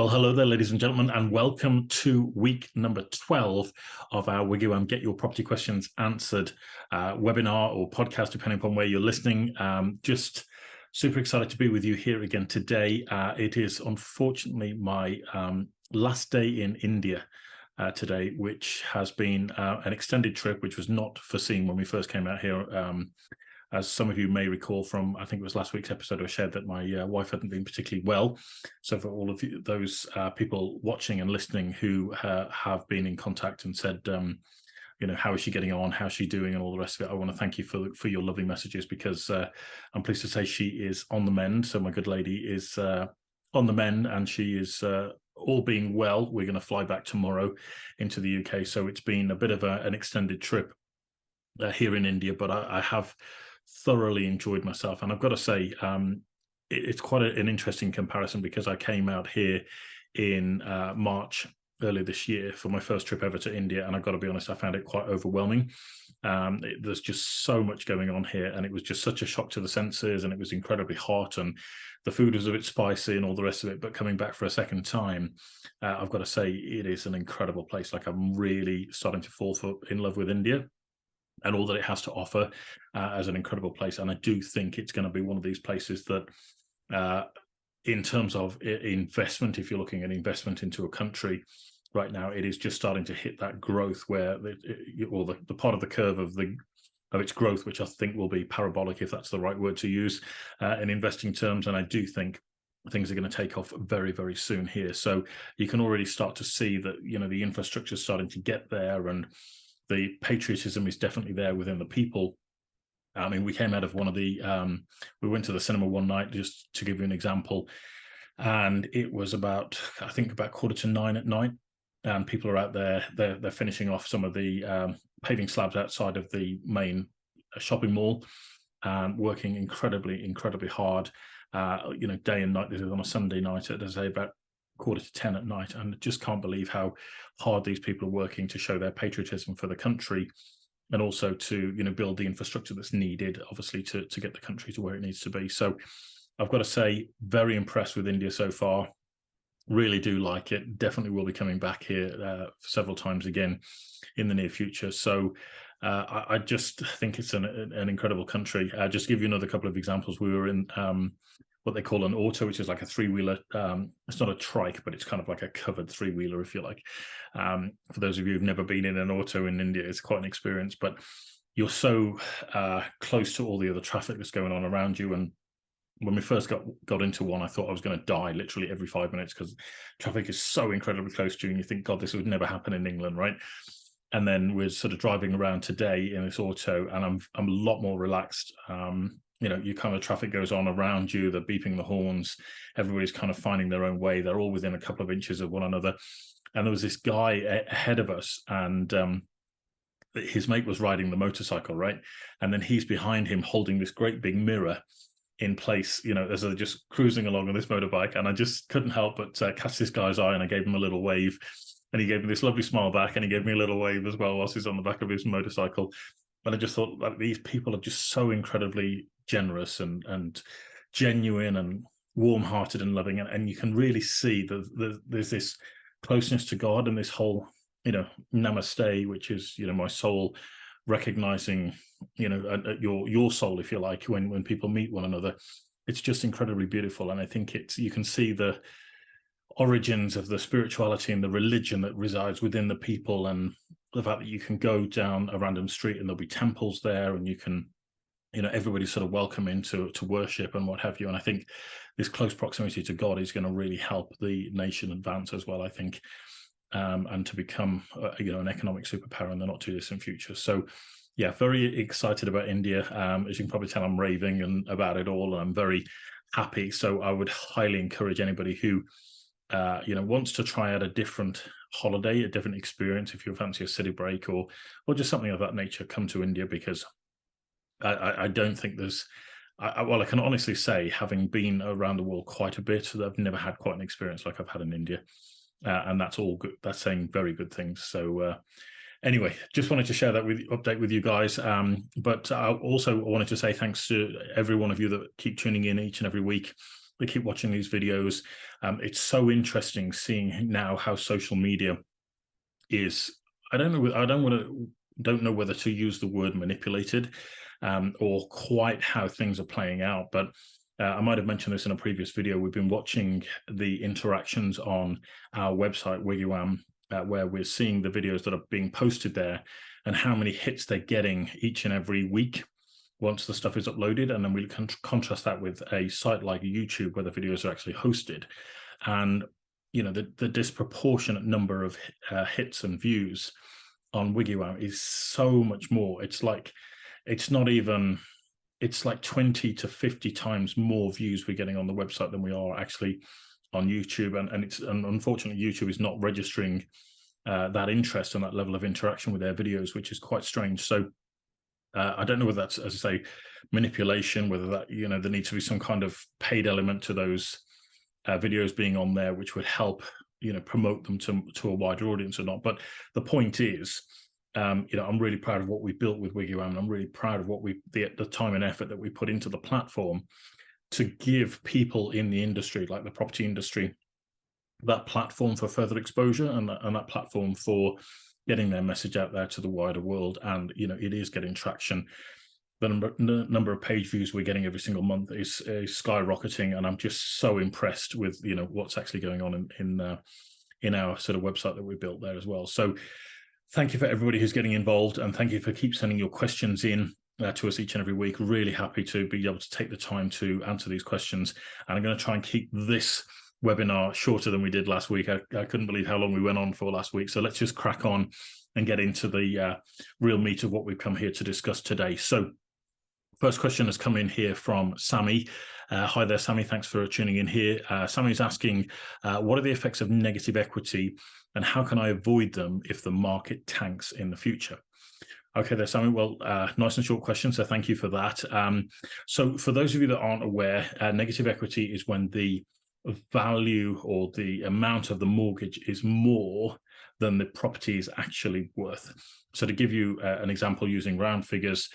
Well, hello there, ladies and gentlemen, and welcome to week number 12 of our WiggyWam Get Your Property Questions Answered webinar or podcast, depending upon where you're listening. Just super excited to be with you here again today. It is unfortunately my last day in India today, which has been an extended trip, which was not foreseen when we first came out here. As some of you may recall from, I think it was last week's episode, I shared that my wife hadn't been particularly well. So for all of you, those people watching and listening who have been in contact and said, how is she getting on, how's she doing, and all the rest of it, I want to thank you for your lovely messages, because I'm pleased to say she is on the mend. So my good lady is on the mend, and she is all being well. We're going to fly back tomorrow into the UK. So it's been a bit of an extended trip here in India, but I have thoroughly enjoyed myself. And I've got to say, it's quite an interesting comparison, because I came out here in March earlier this year for my first trip ever to India, and I've got to be honest, I found it quite overwhelming. There's just so much going on here, and it was just such a shock to the senses, and it was incredibly hot, and the food was a bit spicy and all the rest of it. But coming back for a second time, I've got to say it is an incredible place. Like, I'm really starting to fall in love with India and all that it has to offer as an incredible place. And I do think it's going to be one of these places that, in terms of investment, if you're looking at investment into a country right now, it is just starting to hit that growth where, the part of the curve of its growth, which I think will be parabolic, if that's the right word to use in investing terms. And I do think things are going to take off very, very soon here. So you can already start to see that, the infrastructure is starting to get there, and the patriotism is definitely there within the people. I mean, we came out of one of the, we went to the cinema one night, just to give you an example, and it was about 9:15 at night, and people are out there, they're finishing off some of the paving slabs outside of the main shopping mall, working incredibly hard, day and night. This is on a Sunday night at, as I say, about 9:45 at night, and just can't believe how hard these people are working to show their patriotism for the country, and also to build the infrastructure that's needed, obviously, to get the country to where it needs to be. So I've got to say, very impressed with India so far. Really do like it. Definitely will be coming back here several times again in the near future. So I just think it's an incredible country. Just give you another couple of examples. We were in what they call an auto, which is like a three-wheeler. It's not a trike, but it's kind of like a covered three-wheeler, if you like. For those of you who've never been in an auto in India, it's quite an experience, but you're so close to all the other traffic that's going on around you. And when we first got into one, I thought I was going to die literally every 5 minutes, because traffic is so incredibly close to you, and you think, God, this would never happen in England, right? And then we're sort of driving around today in this auto, and I'm a lot more relaxed. Your kind of traffic goes on around you, they're beeping the horns, everybody's kind of finding their own way, they're all within a couple of inches of one another. And there was this guy ahead of us, and his mate was riding the motorcycle, right? And then he's behind him holding this great big mirror in place, as they're just cruising along on this motorbike. And I just couldn't help but catch this guy's eye, and I gave him a little wave, and he gave me this lovely smile back, and he gave me a little wave as well whilst he's on the back of his motorcycle. And I just thought, like, these people are just so incredibly generous and genuine and warm-hearted and loving, and you can really see that there's this closeness to God, and this whole namaste, which is my soul recognizing your soul, if you like, when people meet one another. It's just incredibly beautiful. And I think you can see the origins of the spirituality and the religion that resides within the people, and the fact that you can go down a random street and there'll be temples there, and you can everybody's sort of welcome into worship and what have you. And I think this close proximity to God is going to really help the nation advance as well, I think, and to become an economic superpower in the not too distant future. So yeah, very excited about India. As you can probably tell, I'm raving about it all, and I'm very happy. So I would highly encourage anybody who wants to try out a different holiday, a different experience, if you fancy a city break or just something of that nature, come to India, because I don't think there's, I can honestly say, having been around the world quite a bit, that I've never had quite an experience like I've had in India, and that's all good. That's saying very good things. So anyway, just wanted to share that update with you guys. But I also wanted to say thanks to every one of you that keep tuning in each and every week. They keep watching these videos. It's so interesting seeing now how social media is, I don't know whether to use the word manipulated, or quite how things are playing out. But I might have mentioned this in a previous video. We've been watching the interactions on our website, WiggyWam, where we're seeing the videos that are being posted there and how many hits they're getting each and every week once the stuff is uploaded. And then we can contrast that with a site like YouTube, where the videos are actually hosted. And you know, the disproportionate number of hits and views on WiggyWam is so much more. It's like, it's not even, it's like 20 to 50 times more views we're getting on the website than we are actually on YouTube. And unfortunately, YouTube is not registering that interest and that level of interaction with their videos, which is quite strange. So I don't know whether that's, as I say, manipulation, whether that, you know, there needs to be some kind of paid element to those videos being on there, which would help, you know, promote them to a wider audience or not. But the point is, you know, I'm really proud of what we built with WiggyWam, and I'm really proud of what the time and effort that we put into the platform to give people in the industry, like the property industry, that platform for further exposure and that platform for getting their message out there to the wider world. And, you know, it is getting traction. The number of page views we're getting every single month is skyrocketing, and I'm just so impressed with, you know, what's actually going on in our sort of website that we built there as well. So thank you for everybody who's getting involved, and thank you for keep sending your questions in to us each and every week. Really happy to be able to take the time to answer these questions, and I'm going to try and keep this webinar shorter than we did last week. I couldn't believe how long we went on for last week. So let's just crack on and get into the real meat of what we've come here to discuss today. So first question has come in here from Sammy. Hi there, Sammy. Thanks for tuning in here. Sammy's asking, what are the effects of negative equity, and how can I avoid them if the market tanks in the future? Okay there, Sammy. Well, nice and short question, so thank you for that. So for those of you that aren't aware, negative equity is when the value or the amount of the mortgage is more than the property is actually worth. So to give you an example using round figures,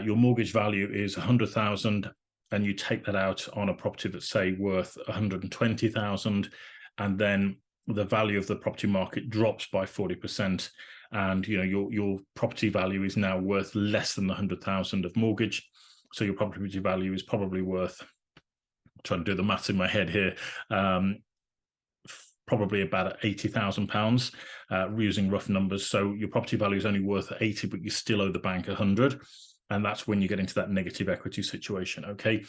your mortgage value is 100,000, and you take that out on a property that's, say, worth 120,000, and then the value of the property market drops by 40%, and you know your property value is now worth less than the 100,000 of mortgage. So your property value is probably worth, trying to do the maths in my head here, probably about £80,000, using rough numbers. So your property value is only worth 80, but you still owe the bank 100. And that's when you get into that negative equity situation. Okay.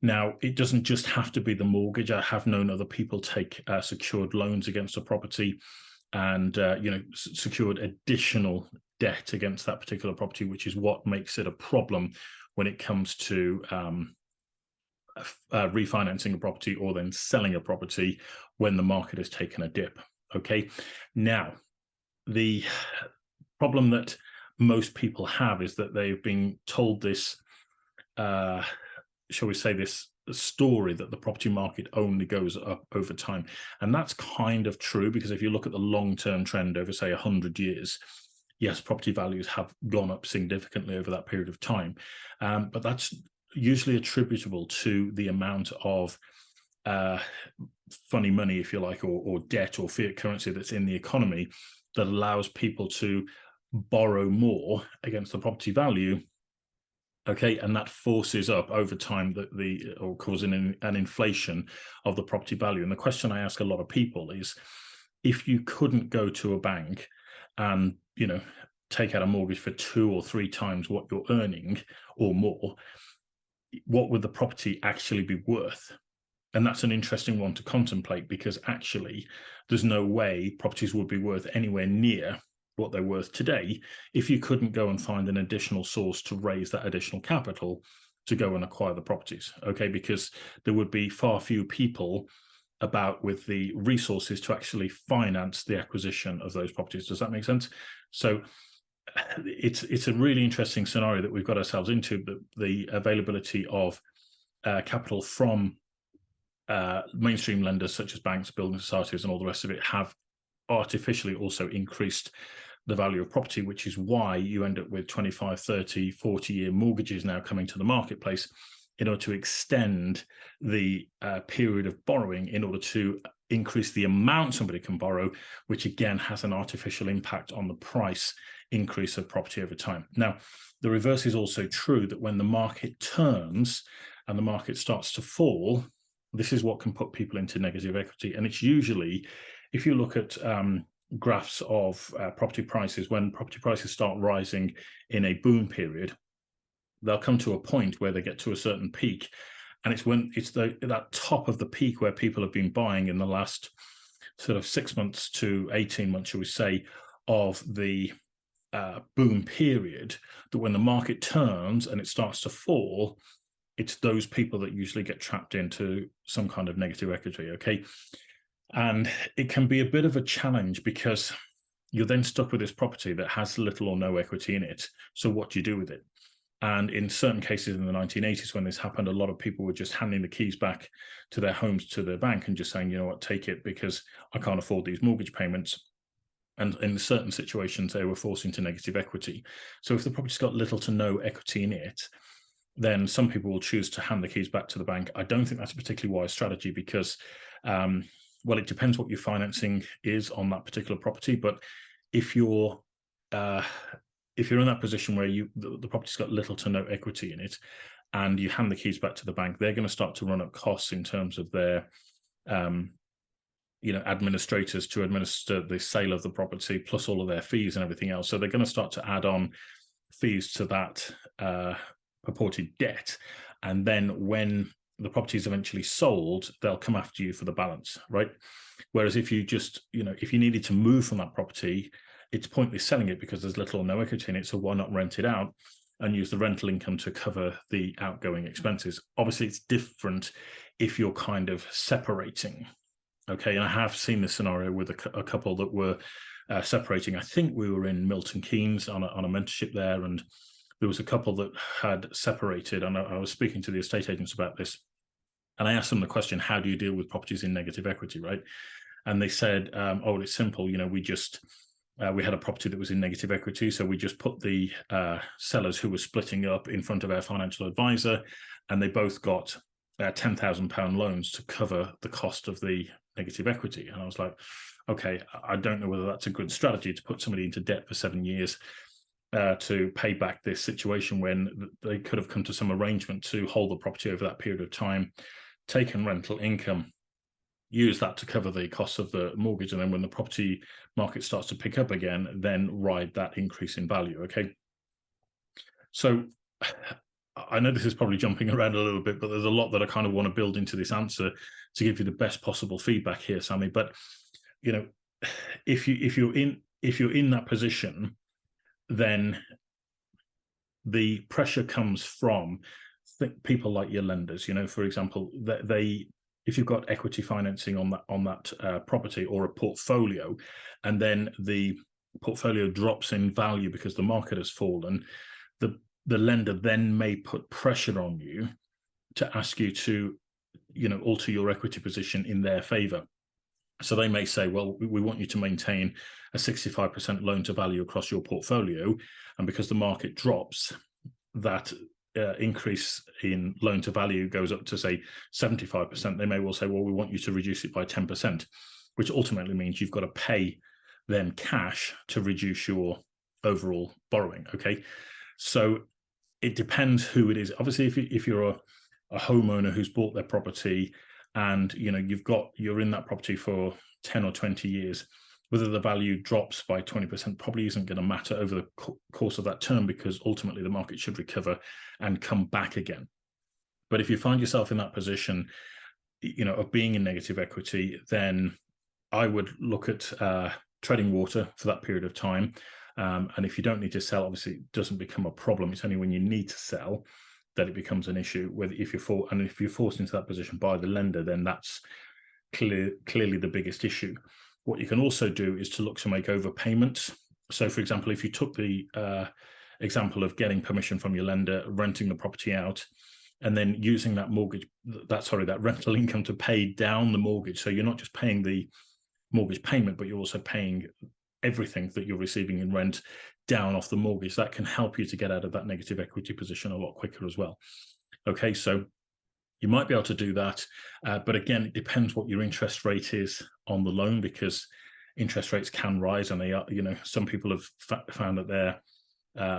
Now, it doesn't just have to be the mortgage. I have known other people take secured loans against a property and, you know, secured additional debt against that particular property, which is what makes it a problem when it comes to refinancing a property or then selling a property when the market has taken a dip. Okay. Now, the problem that most people have is that they've been told this, shall we say, this story that the property market only goes up over time. And that's kind of true, because if you look at the long-term trend over, say, 100 years, yes, property values have gone up significantly over that period of time. But that's usually attributable to the amount of funny money, if you like, or debt or fiat currency that's in the economy that allows people to borrow more against the property value. Okay, and that forces up over time or causing an inflation of the property value. And the question I ask a lot of people is, if you couldn't go to a bank and, you know, take out a mortgage for 2 or 3 times what you're earning or more, what would the property actually be worth? And that's an interesting one to contemplate, because actually there's no way properties would be worth anywhere near what they're worth today if you couldn't go and find an additional source to raise that additional capital to go and acquire the properties. Okay, because there would be far few people about with the resources to actually finance the acquisition of those properties. Does that make sense? So it's a really interesting scenario that we've got ourselves into, but the availability of capital from mainstream lenders such as banks, building societies, and all the rest of it have artificially also increased the value of property, which is why you end up with 25, 30, 40-year mortgages now coming to the marketplace, in order to extend the period of borrowing in order to increase the amount somebody can borrow, which again has an artificial impact on the price increase of property over time. Now, the reverse is also true, that when the market turns and the market starts to fall, this is what can put people into negative equity. And it's usually, if you look at graphs of property prices, when property prices start rising in a boom period, they'll come to a point where they get to a certain peak. And it's when it's that top of the peak where people have been buying in the last sort of 6 months to 18 months, shall we say, of the boom period, that when the market turns and it starts to fall, it's those people that usually get trapped into some kind of negative equity, okay? And it can be a bit of a challenge because you're then stuck with this property that has little or no equity in it. So what do you do with it? And in certain cases in the 1980s, when this happened, a lot of people were just handing the keys back to their homes to their bank and just saying, you know what, take it because I can't afford these mortgage payments. And in certain situations, they were forced into negative equity. So if the property's got little to no equity in it, then some people will choose to hand the keys back to the bank. I don't think that's a particularly wise strategy because, well, it depends what your financing is on that particular property. But if you're in that position where the property's got little to no equity in it, and you hand the keys back to the bank, they're going to start to run up costs in terms of their administrators to administer the sale of the property, plus all of their fees and everything else. So they're going to start to add on fees to that purported debt. And then when the property is eventually sold, they'll come after you for the balance, right? Whereas if you just, if you needed to move from that property, it's pointless selling it because there's little or no equity in it. So why not rent it out and use the rental income to cover the outgoing expenses? Obviously, it's different if you're kind of separating. Okay, and I have seen this scenario with a couple that were separating. I think we were in Milton Keynes on a mentorship there, and there was a couple that had separated, and I was speaking to the estate agents about this, and I asked them the question, how do you deal with properties in negative equity, right? And they said, oh, it's simple. We had a property that was in negative equity, so we just put the sellers who were splitting up in front of our financial advisor, and they both got £10,000 loans to cover the cost of the negative equity. And I was like, okay, I don't know whether that's a good strategy to put somebody into debt for 7 years to pay back this situation when they could have come to some arrangement to hold the property over that period of time, taken rental income, use that to cover the costs of the mortgage, and then when the property market starts to pick up again, then ride that increase in value, okay? So I know this is probably jumping around a little bit, but there's a lot that I kind of want to build into this answer to give you the best possible feedback here, Sammy. But if you're in that position, then the pressure comes from people like your lenders. For example, if you've got equity financing on that property or a portfolio, and then the portfolio drops in value because the market has fallen, the lender then may put pressure on you to ask you to, alter your equity position in their favor. So they may say, well, we want you to maintain a 65% loan to value across your portfolio. And because the market drops, that increase in loan to value goes up to, say, 75%. They may well say, well, we want you to reduce it by 10%, which ultimately means you've got to pay them cash to reduce your overall borrowing. Okay. So it depends who it is. Obviously, if you're a homeowner who's bought their property and you're in that property for 10 or 20 years, whether the value drops by 20% probably isn't going to matter over the course of that term, because ultimately the market should recover and come back again. But if you find yourself in that position, of being in negative equity, then I would look at treading water for that period of time. And if you don't need to sell, obviously it doesn't become a problem. It's only when you need to sell that it becomes an issue. If you're forced into that position by the lender, then that's clearly the biggest issue. What you can also do is to look to make overpayments. So, for example, if you took the example of getting permission from your lender, renting the property out, and then using that that rental income to pay down the mortgage. So you're not just paying the mortgage payment, but you're also paying everything that you're receiving in rent down off the mortgage. That can help you to get out of that negative equity position a lot quicker as well. Okay, so you might be able to do that, but again, it depends what your interest rate is on the loan, because interest rates can rise, and they are, some people have found that their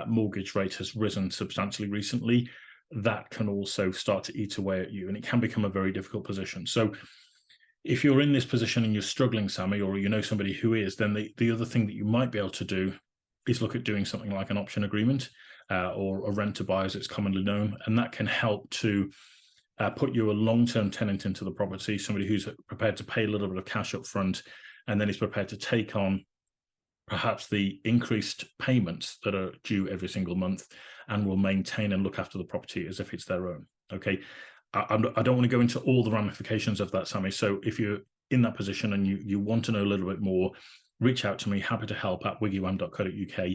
mortgage rate has risen substantially recently. That can also start to eat away at you, and it can become a very difficult position. So if you're in this position and you're struggling, Sammy, or you know somebody who is, then the other thing that you might be able to do is look at doing something like an option agreement, or a rent to buy as it's commonly known, and that can help to put you a long-term tenant into the property, somebody who's prepared to pay a little bit of cash up front, and then is prepared to take on perhaps the increased payments that are due every single month, and will maintain and look after the property as if it's their own. Okay, I don't want to go into all the ramifications of that, Sammy. So if you're in that position and you want to know a little bit more, reach out to me. Happy to help at wiggywam.co.uk,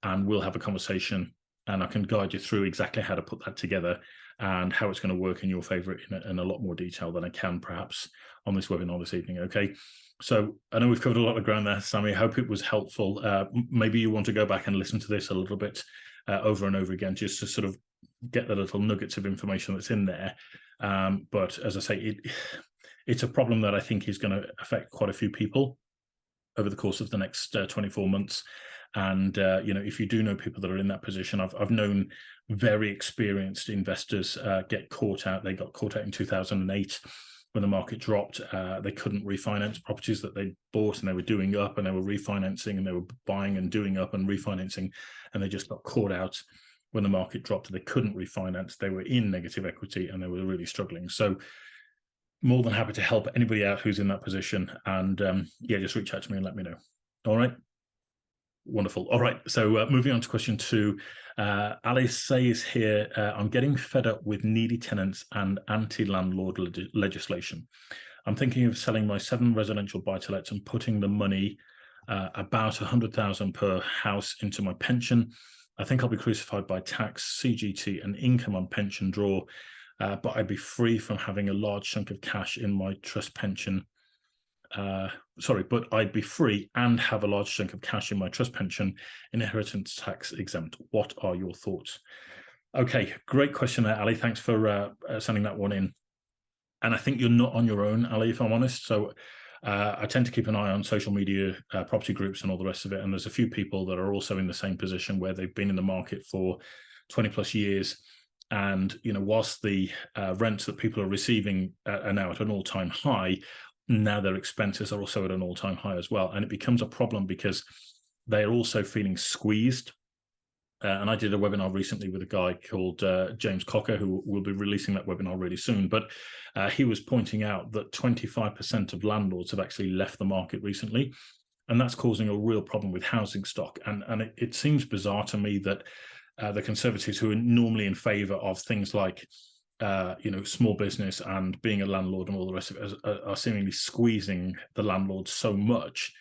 and we'll have a conversation, and I can guide you through exactly how to put that together and how it's going to work in your favor in a lot more detail than I can perhaps on this webinar this evening. Okay, so I know we've covered a lot of ground there, Sammy. I hope it was helpful. Maybe you want to go back and listen to this a little bit over and over again, just to sort of get the little nuggets of information that's in there. But as I say, it's a problem that I think is going to affect quite a few people over the course of the next 24 months. And if you do know people that are in that position, I've known very experienced investors get caught out. They got caught out in 2008 when the market dropped. They couldn't refinance properties that they bought, and they were doing up, and they were refinancing, and they were buying and doing up and refinancing, and they just got caught out when the market dropped. They couldn't refinance. They were in negative equity, and they were really struggling. So more than happy to help anybody out who's in that position. And just reach out to me and let me know. All right. Wonderful. All right. So moving on to question 2. Alice says here, I'm getting fed up with needy tenants and anti-landlord legislation. I'm thinking of selling my 7 residential buy-to-lets and putting the money, about 100,000 per house, into my pension. I think I'll be crucified by tax, CGT, and income on pension draw, but I'd be free from having a large chunk of cash in my trust pension. But I'd be free and have a large chunk of cash in my trust pension, inheritance tax exempt. What are your thoughts? Okay, great question there, Ali. Thanks for sending that one in. And I think you're not on your own, Ali, if I'm honest. So I tend to keep an eye on social media, property groups and all the rest of it. And there's a few people that are also in the same position, where they've been in the market for 20 plus years. And, whilst the rents that people are receiving are now at an all-time high, now their expenses are also at an all-time high as well. And it becomes a problem because they're also feeling squeezed. And I did a webinar recently with a guy called James Cocker, who will be releasing that webinar really soon. But he was pointing out that 25% of landlords have actually left the market recently. And that's causing a real problem with housing stock. And it seems bizarre to me that the Conservatives, who are normally in favour of things like small business and being a landlord and all the rest of it, are seemingly squeezing the landlords so much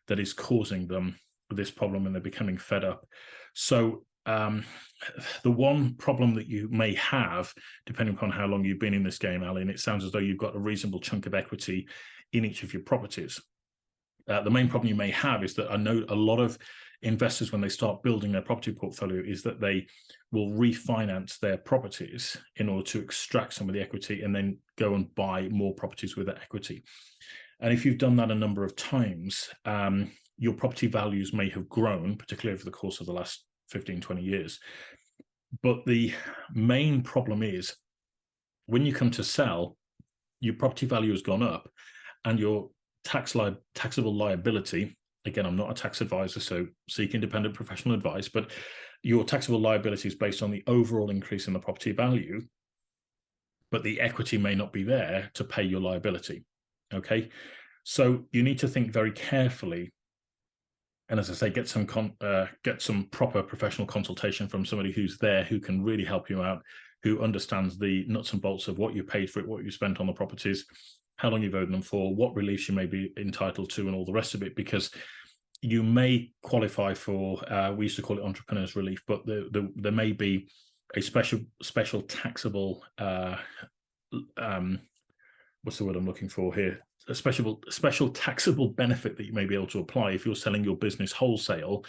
that is causing them this problem, and they're becoming fed up. So the one problem that you may have, depending upon how long you've been in this game, Ali, and it sounds as though you've got a reasonable chunk of equity in each of your properties. The main problem you may have is that I know a lot of investors, when they start building their property portfolio, is that they will refinance their properties in order to extract some of the equity and then go and buy more properties with that equity. And if you've done that a number of times, your property values may have grown, particularly over the course of the last 15, 20 years. But the main problem is, when you come to sell, your property value has gone up, and your taxable liability, again, I'm not a tax advisor, so seek independent professional advice, but your taxable liability is based on the overall increase in the property value, but the equity may not be there to pay your liability. Okay, so you need to think very carefully, and as I say, get some proper professional consultation from somebody who's there, who can really help you out, who understands the nuts and bolts of what you paid for it, what you spent on the properties, how long you've owed them for, what reliefs you may be entitled to, and all the rest of it, because you may qualify for, we used to call it entrepreneur's relief, but there may be a special taxable, what's the word I'm looking for here? A special taxable benefit that you may be able to apply if you're selling your business wholesale,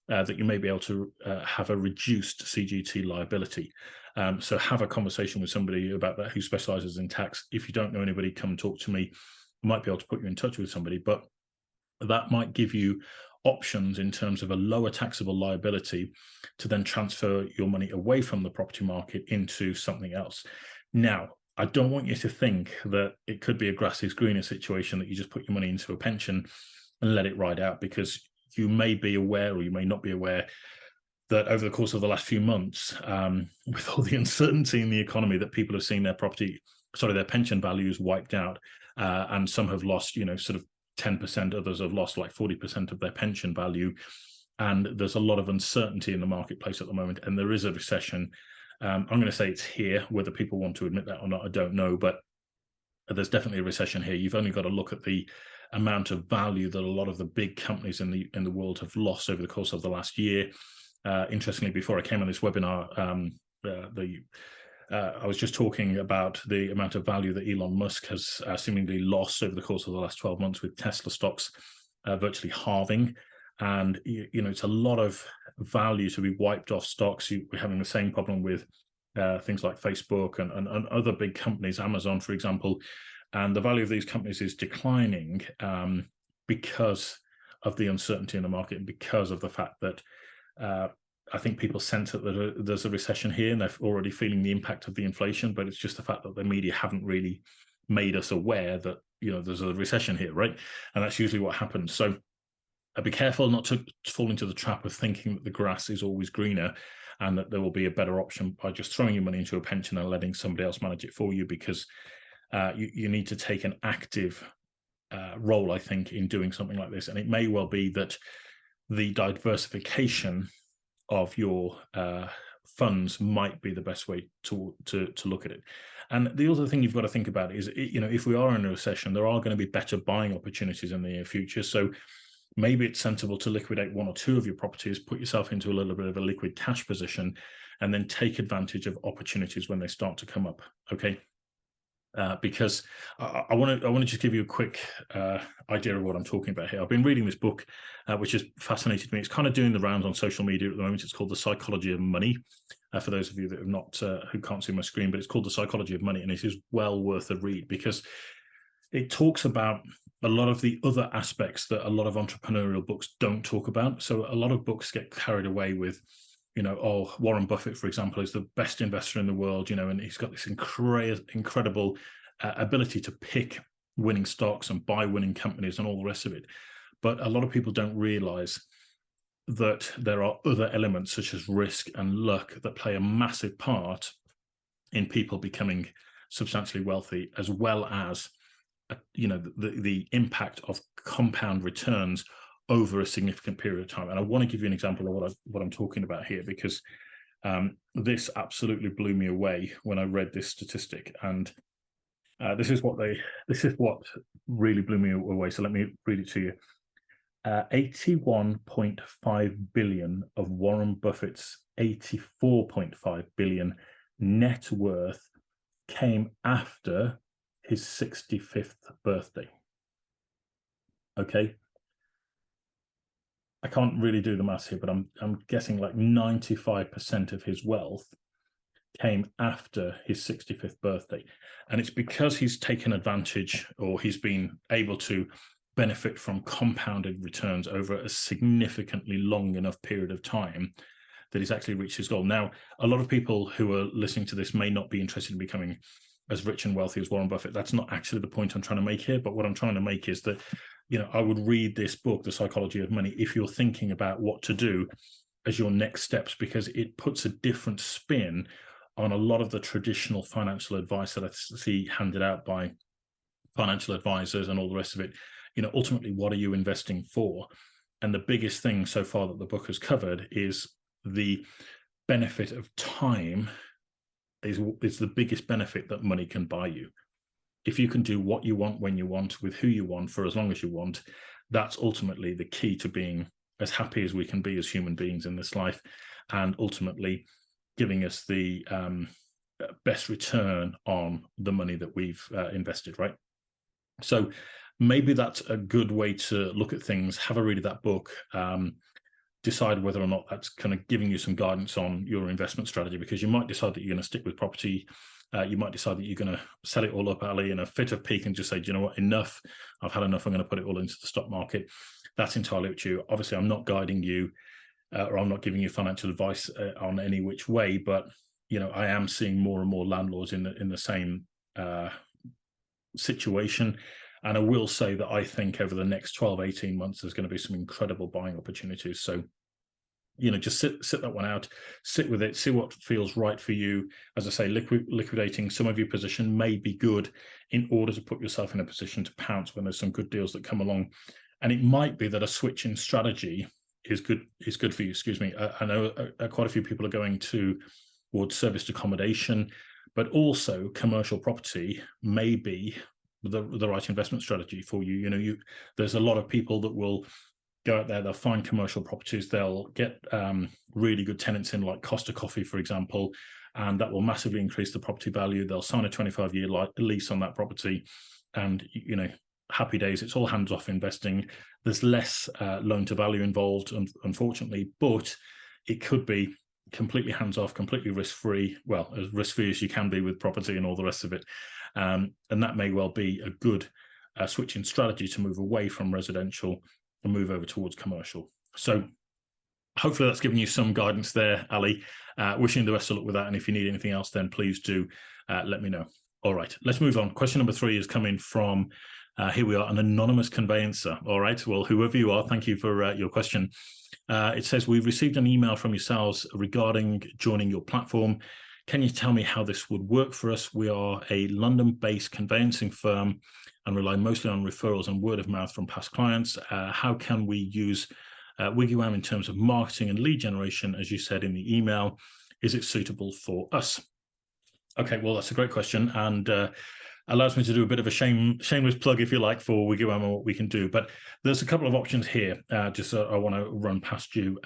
that you may be able to have a reduced CGT liability. So have a conversation with somebody about that who specializes in tax. If you don't know anybody, come talk to me. I might be able to put you in touch with somebody, but that might give you options in terms of a lower taxable liability to then transfer your money away from the property market into something else. Now, I don't want you to think that it could be a grass is greener situation, that you just put your money into a pension and let it ride out, because you may be aware, or you may not be aware, that over the course of the last few months, with all the uncertainty in the economy, that people have seen their pension values wiped out, and some have lost, sort of 10%, others have lost like 40% of their pension value. And there's a lot of uncertainty in the marketplace at the moment, and there is a recession. I'm going to say it's here. Whether people want to admit that or not, I don't know, but there's definitely a recession here. You've only got to look at the amount of value that a lot of the big companies in the world have lost over the course of the last year. Interestingly, before I came on this webinar, I was just talking about the amount of value that Elon Musk has seemingly lost over the course of the last 12 months, with Tesla stocks virtually halving. And, it's a lot of value to be wiped off stocks. We're having the same problem with things like Facebook and other big companies, Amazon, for example. And the value of these companies is declining because of the uncertainty in the market, and because of the fact that I think people sense that there's a recession here, and they're already feeling the impact of the inflation, but it's just the fact that the media haven't really made us aware that, there's a recession here, right? And that's usually what happens. So be careful not to fall into the trap of thinking that the grass is always greener, and that there will be a better option by just throwing your money into a pension and letting somebody else manage it for you, because you need to take an active role, I think, in doing something like this. And it may well be that the diversification of your funds might be the best way to look at it. And the other thing you've got to think about is, if we are in a recession, there are going to be better buying opportunities in the near future. So maybe it's sensible to liquidate one or two of your properties, put yourself into a little bit of a liquid cash position, and then take advantage of opportunities when they start to come up. Okay. Because I want to just give you a quick idea of what I'm talking about here. I've been reading this book, which has fascinated me. It's kind of doing the rounds on social media at the moment. It's called The Psychology of Money. For those of you that have not, who can't see my screen, but it's called The Psychology of Money, and it is well worth a read, because it talks about a lot of the other aspects that a lot of entrepreneurial books don't talk about. So a lot of books get carried away with, Warren Buffett, for example, is the best investor in the world, and he's got this incredible ability to pick winning stocks and buy winning companies and all the rest of it. But a lot of people don't realize that there are other elements, such as risk and luck, that play a massive part in people becoming substantially wealthy, as well as the impact of compound returns over a significant period of time. And I want to give you an example of what I'm talking about here, because this absolutely blew me away when I read this statistic. And this is what really blew me away. So let me read it to you. 81.5 billion of Warren Buffett's 84.5 billion net worth came after his 65th birthday. Okay. I can't really do the maths here, but I'm guessing like 95% of his wealth came after his 65th birthday. And it's because he's taken advantage, or he's been able to benefit from compounded returns over a significantly long enough period of time, that he's actually reached his goal. Now, a lot of people who are listening to this may not be interested in becoming as rich and wealthy as Warren Buffett. That's not actually the point I'm trying to make here. But what I'm trying to make is that, I would read this book, The Psychology of Money, if you're thinking about what to do as your next steps, because it puts a different spin on a lot of the traditional financial advice that I see handed out by financial advisors and all the rest of it. Ultimately, what are you investing for? And the biggest thing so far that the book has covered is the benefit of time is the biggest benefit that money can buy you. If you can do what you want, when you want, with who you want, for as long as you want, that's ultimately the key to being as happy as we can be as human beings in this life, and ultimately giving us the best return on the money that we've invested, right? So maybe that's a good way to look at things. Have a read of that book. decide whether or not that's kind of giving you some guidance on your investment strategy, because you might decide that you're going to stick with property. You might decide that you're going to sell it all up, Ali, in a fit of pique and just say, do you know what, enough, I've had enough, I'm going to put it all into the stock market. That's entirely up to you. Obviously, I'm not guiding you or I'm not giving you financial advice on any which way, but I am seeing more and more landlords in the same situation. And I will say that I think over the next 12, 18 months, there's going to be some incredible buying opportunities. So, just sit that one out, sit with it, see what feels right for you. As I say, liquidating some of your position may be good in order to put yourself in a position to pounce when there's some good deals that come along. And it might be that a switch in strategy is good for you. Excuse me. I know quite a few people are going towards serviced accommodation, but also commercial property may be the right investment strategy for you. There's a lot of people that will go out there, they'll find commercial properties, they'll get really good tenants in, like Costa Coffee, for example, and that will massively increase the property value. They'll sign a 25-year lease on that property, and happy days. It's all hands-off investing. There's less loan-to-value involved, unfortunately, but it could be completely hands-off, completely risk-free. Well, as risk-free as you can be with property and all the rest of it. And that may well be a good switching strategy to move away from residential and move over towards commercial. So hopefully that's given you some guidance there, Ali. Wishing you the best of luck with that. And if you need anything else, then please do let me know. All right, let's move on. Question number 3 is coming from, here we are, an anonymous conveyancer. All right, well, whoever you are, thank you for your question. It says, we've received an email from yourselves regarding joining your platform. Can you tell me how this would work for us? We are a London-based conveyancing firm and rely mostly on referrals and word of mouth from past clients. How can we use WiggyWam in terms of marketing and lead generation, as you said in the email? Is it suitable for us? Okay, well, that's a great question, and allows me to do a bit of a shameless plug, if you like, for WiggyWam and what we can do. But there's a couple of options here, just I want to run past you.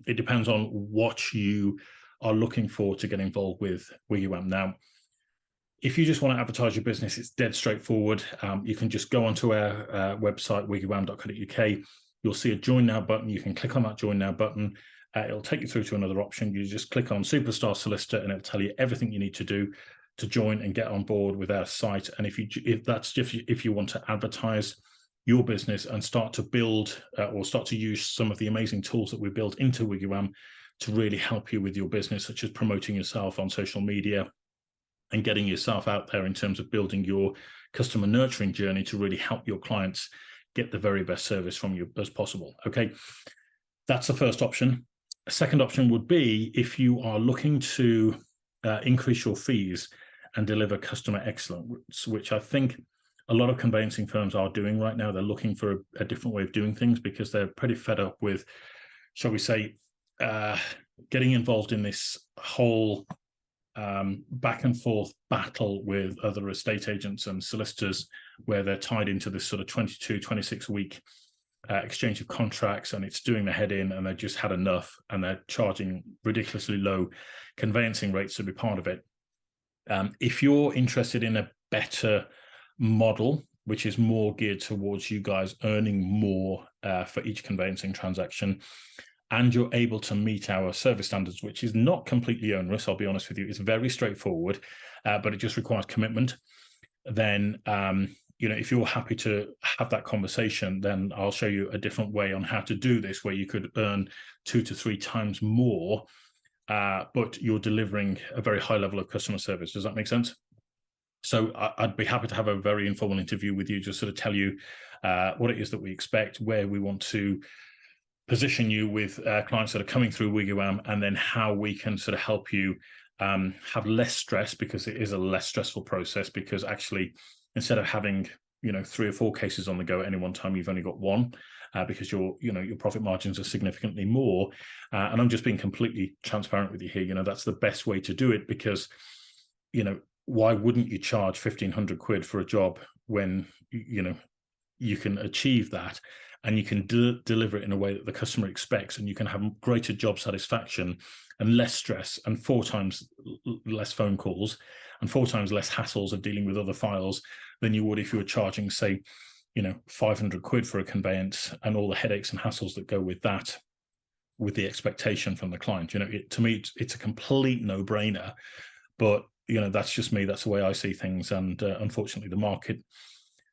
It depends on what you are looking for to get involved with WiggyWam. Now, if you just want to advertise your business, it's dead straightforward. You can just go onto our website, wiggywam.co.uk. You'll see a Join Now button. You can click on that Join Now button. It'll take you through to another option. You just click on Superstar Solicitor, and it'll tell you everything you need to do to join and get on board with our site. And if you want to advertise your business and start to build or start to use some of the amazing tools that we built into WiggyWam to really help you with your business, such as promoting yourself on social media and getting yourself out there in terms of building your customer nurturing journey to really help your clients get the very best service from you as possible. Okay, that's the first option. A second option would be if you are looking to increase your fees and deliver customer excellence, which I think a lot of conveyancing firms are doing right now. They're looking for a different way of doing things because they're pretty fed up with, shall we say, getting involved in this whole back and forth battle with other estate agents and solicitors, where they're tied into this sort of 22, 26 week exchange of contracts, and it's doing their head in, and they've just had enough, and they're charging ridiculously low conveyancing rates to be part of it. If you're interested in a better model, which is more geared towards you guys earning more for each conveyancing transaction, and you're able to meet our service standards, which is not completely onerous, I'll be honest with you, it's very straightforward, but it just requires commitment, then if you're happy to have that conversation, then I'll show you a different way on how to do this, where you could earn 2 to 3 times more, but you're delivering a very high level of customer service. Does that make sense? So I'd be happy to have a very informal interview with you, just sort of tell you what it is that we expect, where we want to position you with clients that are coming through WiggyWam, and then how we can sort of help you have less stress, because it is a less stressful process, because actually instead of having 3 or 4 cases on the go at any one time, you've only got 1, because your profit margins are significantly more. And I'm just being completely transparent with you here. That's the best way to do it, because why wouldn't you charge 1,500 quid for a job when you can achieve that, and you can deliver it in a way that the customer expects, and you can have greater job satisfaction and less stress, and 4 times less phone calls, and 4 times less hassles of dealing with other files than you would if you were charging, say, 500 quid for a conveyance and all the headaches and hassles that go with that. with the expectation from the client. To me, it's a complete no-brainer, but that's just me. That's the way I see things, and unfortunately, the market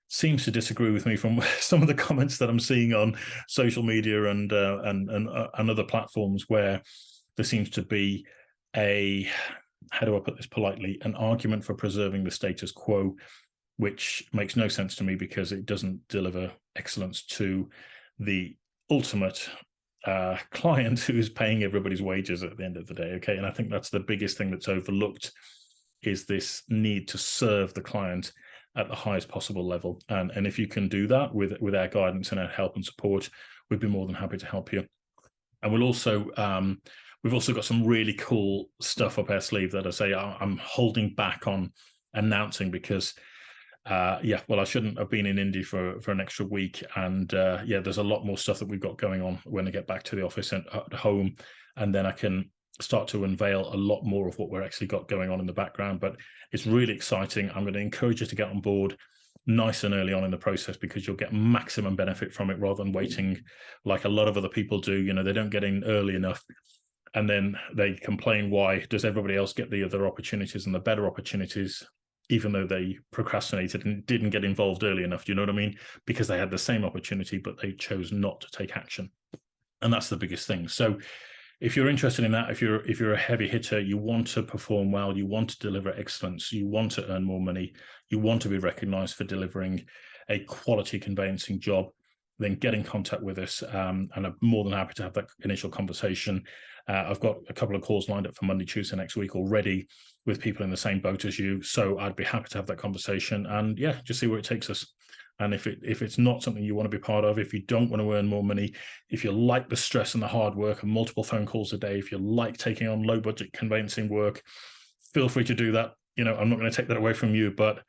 seems to disagree with me from some of the comments that I'm seeing on social media and other platforms, where there seems to be how do I put this politely, an argument for preserving the status quo, which makes no sense to me because it doesn't deliver excellence to the ultimate client who is paying everybody's wages at the end of the day. Okay, and I think that's the biggest thing that's overlooked, is this need to serve the client at the highest possible level. And if you can do that with our guidance and our help and support, we'd be more than happy to help you. And we've also got some really cool stuff up our sleeve that I say I'm holding back on announcing because I shouldn't have been in Indy for an extra week, and there's a lot more stuff that we've got going on when I get back to the office and at home, and then I can start to unveil a lot more of what we're actually got going on in the background. But it's really exciting. I'm going to encourage you to get on board nice and early on in the process, because you'll get maximum benefit from it rather than waiting like a lot of other people do. They don't get in early enough, and then they complain, why does everybody else get the other opportunities and the better opportunities, even though they procrastinated and didn't get involved early enough? Do you know what I mean? Because they had the same opportunity, but they chose not to take action. And that's the biggest thing. So if you're interested in that, if you're a heavy hitter, you want to perform well, you want to deliver excellence, you want to earn more money, you want to be recognized for delivering a quality conveyancing job, then get in contact with us, and I'm more than happy to have that initial conversation. I've got a couple of calls lined up for Monday, Tuesday next week already with people in the same boat as you. So I'd be happy to have that conversation and just see where it takes us. And if it's not something you want to be part of, if you don't want to earn more money, if you like the stress and the hard work and multiple phone calls a day, if you like taking on low budget conveyancing work, feel free to do that. I'm not going to take that away from you, but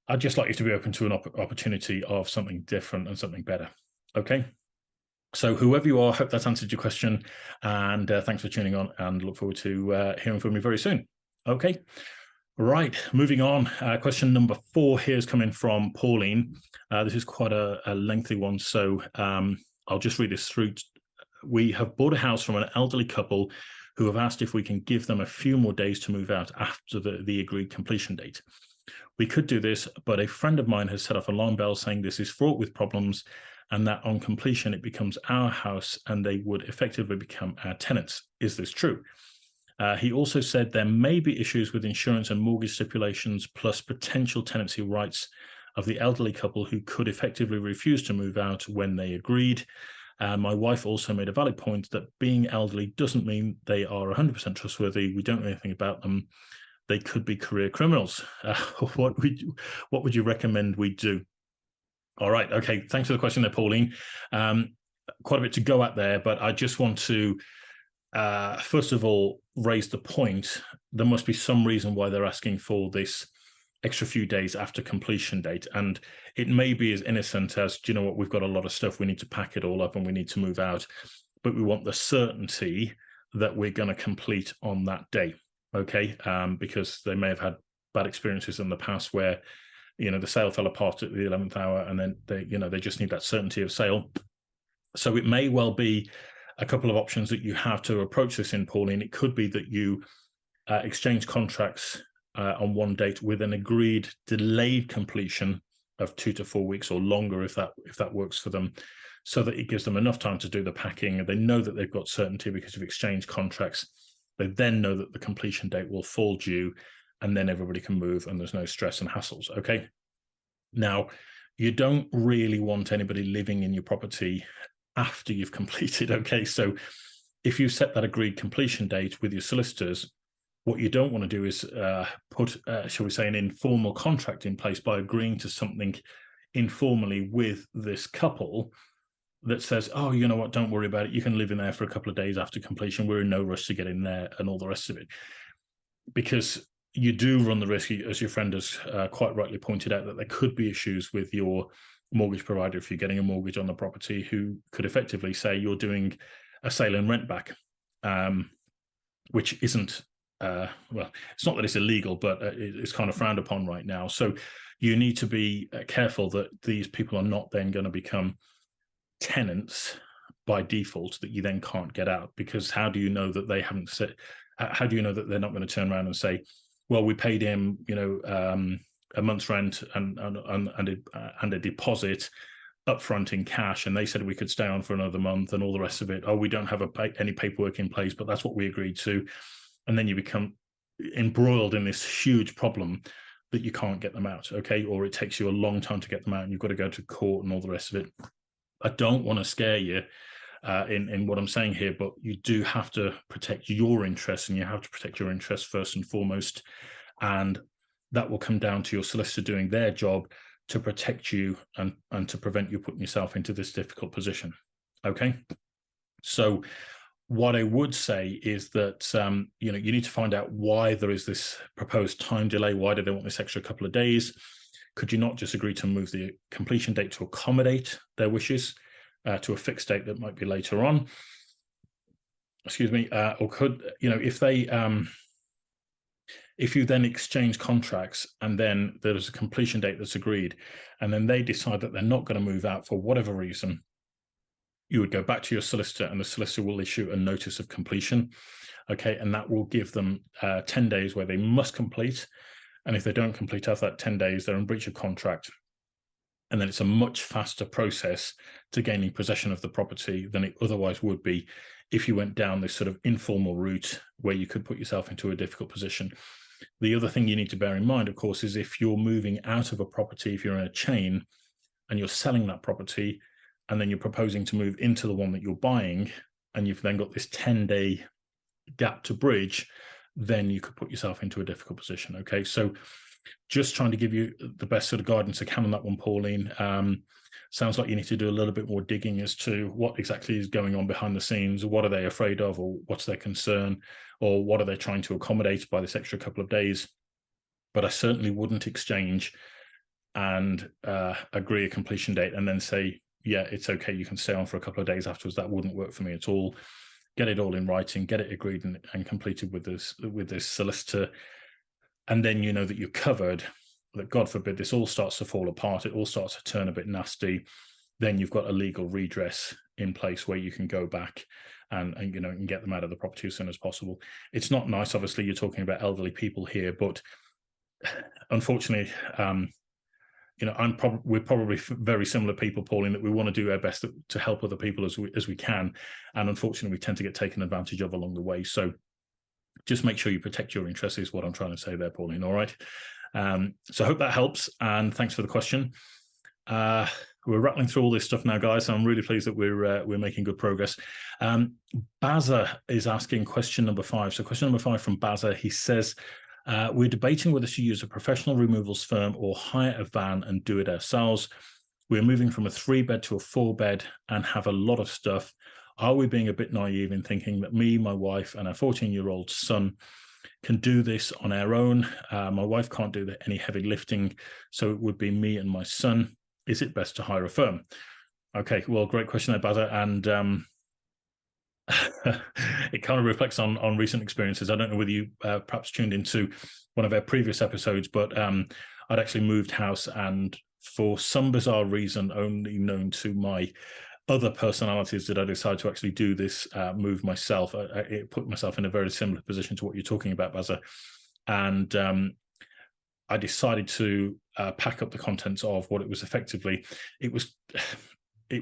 I'd just like you to be open to an opportunity of something different and something better. Okay. So whoever you are, I hope that's answered your question. And thanks for tuning on, and look forward to hearing from you very soon. Okay. Right, moving on. Question number 4 here is coming from Pauline. This is quite a lengthy one, so I'll just read this through. We have bought a house from an elderly couple who have asked if we can give them a few more days to move out after the agreed completion date. We could do this, but a friend of mine has set off alarm bells saying this is fraught with problems and that on completion it becomes our house and they would effectively become our tenants. Is this true? He also said there may be issues with insurance and mortgage stipulations, plus potential tenancy rights of the elderly couple who could effectively refuse to move out when they agreed. My wife also made a valid point that being elderly doesn't mean they are 100% trustworthy. We don't know anything about them. They could be career criminals. What would you recommend we do? All right. Okay. Thanks for the question there, Pauline. Quite a bit to go at there, but I just want to first of all, raise the point, there must be some reason why they're asking for this extra few days after completion date. And it may be as innocent as, do you know what, we've got a lot of stuff, we need to pack it all up and we need to move out. But we want the certainty that we're going to complete on that day, okay? Because they may have had bad experiences in the past where, the sale fell apart at the 11th hour and then they just need that certainty of sale. So it may well be a couple of options that you have to approach this in, Pauline. It could be that you exchange contracts on one date with an agreed delayed completion of 2 to 4 weeks or longer, if that works for them, so that it gives them enough time to do the packing, and they know that they've got certainty because of exchange contracts. They then know that the completion date will fall due, and then everybody can move and there's no stress and hassles. Okay. Now, you don't really want anybody living in your property after you've completed. Okay, so if you set that agreed completion date with your solicitors, what you don't want to do is put, shall we say, an informal contract in place by agreeing to something informally with this couple that says, oh, you know what, don't worry about it, you can live in there for a couple of days after completion, we're in no rush to get in there, and all the rest of it. Because you do run the risk, as your friend has quite rightly pointed out, that there could be issues with your mortgage provider if you're getting a mortgage on the property, who could effectively say you're doing a sale and rent back, which isn't, well, it's not that it's illegal, but it's kind of frowned upon right now. So you need to be careful that these people are not then going to become tenants by default that you then can't get out, because how do you know that they haven't said, how do you know that they're not going to turn around and say, well, we paid him, a month's rent and a deposit upfront in cash, and they said we could stay on for another month and all the rest of it. Oh, we don't have any paperwork in place, but that's what we agreed to. And then you become embroiled in this huge problem that you can't get them out, okay? Or it takes you a long time to get them out and you've got to go to court and all the rest of it. I don't want to scare you in what I'm saying here, but you do have to protect your interests, and you have to protect your interests first and foremost. And that will come down to your solicitor doing their job to protect you and to prevent you putting yourself into this difficult position, okay? So what I would say is that, you need to find out why there is this proposed time delay. Why do they want this extra couple of days? Could you not just agree to move the completion date to accommodate their wishes to a fixed date that might be later on? Excuse me. Or could, if you then exchange contracts and then there's a completion date that's agreed, and then they decide that they're not going to move out for whatever reason, you would go back to your solicitor and the solicitor will issue a notice of completion. Okay, and that will give them 10 days where they must complete. And if they don't complete after that 10 days, they're in breach of contract. And then it's a much faster process to gaining possession of the property than it otherwise would be if you went down this sort of informal route where you could put yourself into a difficult position. The other thing you need to bear in mind, of course, is if you're moving out of a property, if you're in a chain and you're selling that property, and then you're proposing to move into the one that you're buying, and you've then got this 10-day gap to bridge, then you could put yourself into a difficult position, okay? So just trying to give you the best sort of guidance I can on that one, Pauline. Sounds like you need to do a little bit more digging as to what exactly is going on behind the scenes. What are they afraid of, or what's their concern, or what are they trying to accommodate by this extra couple of days? But I certainly wouldn't exchange and agree a completion date and then say, yeah, it's okay, you can stay on for a couple of days afterwards. That wouldn't work for me at all. Get it all in writing, get it agreed and completed with this solicitor, and then you know that you're covered. That God forbid this all starts to fall apart, it all starts to turn a bit nasty, then you've got a legal redress in place where you can go back and get them out of the property as soon as possible. It's not nice, obviously, you're talking about elderly people here, but unfortunately, we're probably very similar people, Pauline, that we want to do our best to help other people as we can, and unfortunately we tend to get taken advantage of along the way. So just make sure you protect your interests is what I'm trying to say there, Pauline. All right. So I hope that helps, and thanks for the question. We're rattling through all this stuff now, guys, so I'm really pleased that we're making good progress. Baza is asking question number 5. So question number 5 from Baza, he says, we're debating whether to use a professional removals firm or hire a van and do it ourselves. We're moving from a 3-bed to a 4-bed and have a lot of stuff. Are we being a bit naive in thinking that me, my wife, and our 14-year-old son can do this on our own? My wife can't do any heavy lifting, so it would be me and my son. Is it best to hire a firm? Okay, well, great question there, Baza, and it kind of reflects on recent experiences. I don't know whether you perhaps tuned into one of our previous episodes, but I'd actually moved house, and for some bizarre reason only known to my other personalities, did I decide to actually do this move myself. It put myself in a very similar position to what you're talking about, Baza, and I decided to pack up the contents of what it was effectively. It was